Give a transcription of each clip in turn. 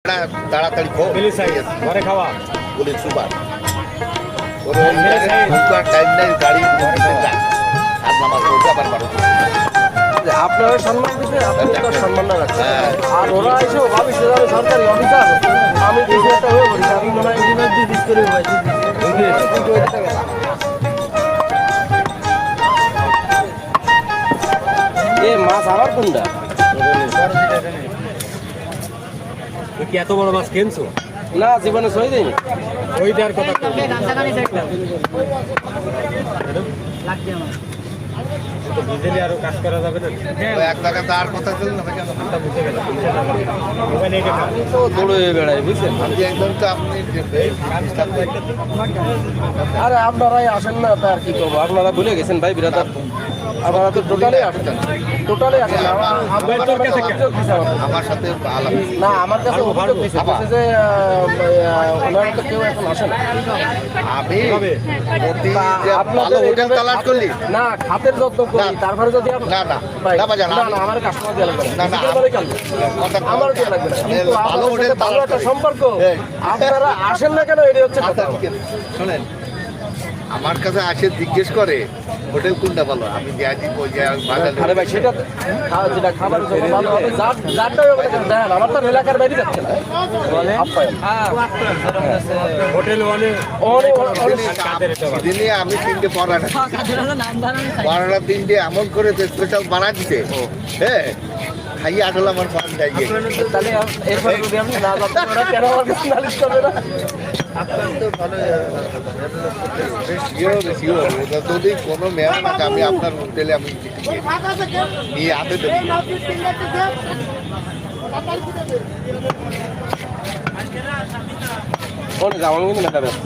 তাড়াতাড়ি ঘরে খাওয়া বলে সুপার টাইম নাই গাড়ি আর নামাজ পড়তে আবার বারো আপনারা সম্মান দিতে আপনি তার সম্মান না রাখছেন আর ওরা এসেও ভাবিস আমি সরকারি অফিসার আমি কিছু একটা হয়ে বলছি আমি মনে হয় ইঞ্জিনিয়ার দিয়ে দিস করে এ মাছ আমার কোনটা কি এত বড় মাছ কিনছো? না জীবনে সই দেয়নি ওইটার কথা বুঝলে আরো কাজ করা যাবে না। এক জায়গাতে আর কথা চল না বুঝে গেল মোবাইলে আমি তো দৌড়ে বেড়াই বুঝছেন আমি একদম তো আপনি আরে আপনারাই আসেন না তা আর কি করবো আপনারা ভুলে গেছেন ভাই বিরাদার আপনারা তো টোটালি আসেন আসেন না আমার সাথে আলাপ না আমার কাছে অভিযোগ দিচ্ছে বলছে যে ওনারা তো কেউ এখন আসে না আমি আপনাদের হোটেল তালাশ করলি না খাতের যত্ন করি তারপরে যদি না না ভাই, না বাজার না না আমার কাস্টমার দেওয়া লাগবে না, না, আমার দেওয়া লাগবে না কিন্তু ভালো আপনাদের হোটেল সাথে ভালো একটা তালাশ সম্পর্ক এই। আপনারা আসেন না কেন এটা হচ্ছে কথা শোনেন আমার কাছে আসে জিজ্ঞেস করে হোটেল কোনটা ভালো আমি যাচ্ছি আরে ভাই সেটা যেটা খাবার জন্য ভালো হবে যারটাই হবে দেন আমার তো এলাকার বাইরে যাচ্ছে না আপ্যায়ন হোটেল দিনে আমি তিনটে পরাটা তিনটে এমন করে স্পেশাল বানা দিতে হ্যাঁ খাইয়ে আসলে আমার পান যাই তাহলে এরপরে যদি আমি না যাচ্ছি ওরা কেন আমার কাছে নালিশ করবে না যদি কোনো মেয়াদ থাকে আমি আপনার হোটেলে আমি নিয়ে হাতে দেবো অনেক আমার কিন্তু না ব্যস্ত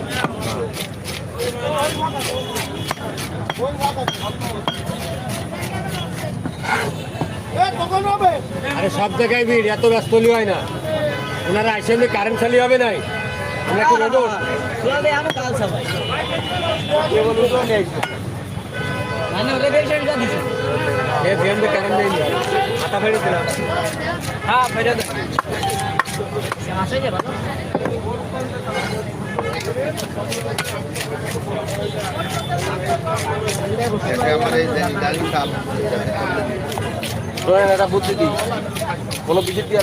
আরে সব জায়গায় ভিড় এত ব্যস্ত হয় না ওনারা আসেন কারেন্ট চালি হবে নাই আমরা কি রোদ কারেন্ট নেই হাতা ফেলে দিলাম হ্যাঁ ফেরে আমার এই গাড়ি এটা বুদ্ধি দিই কোনো বিদ্যুৎ দিয়ে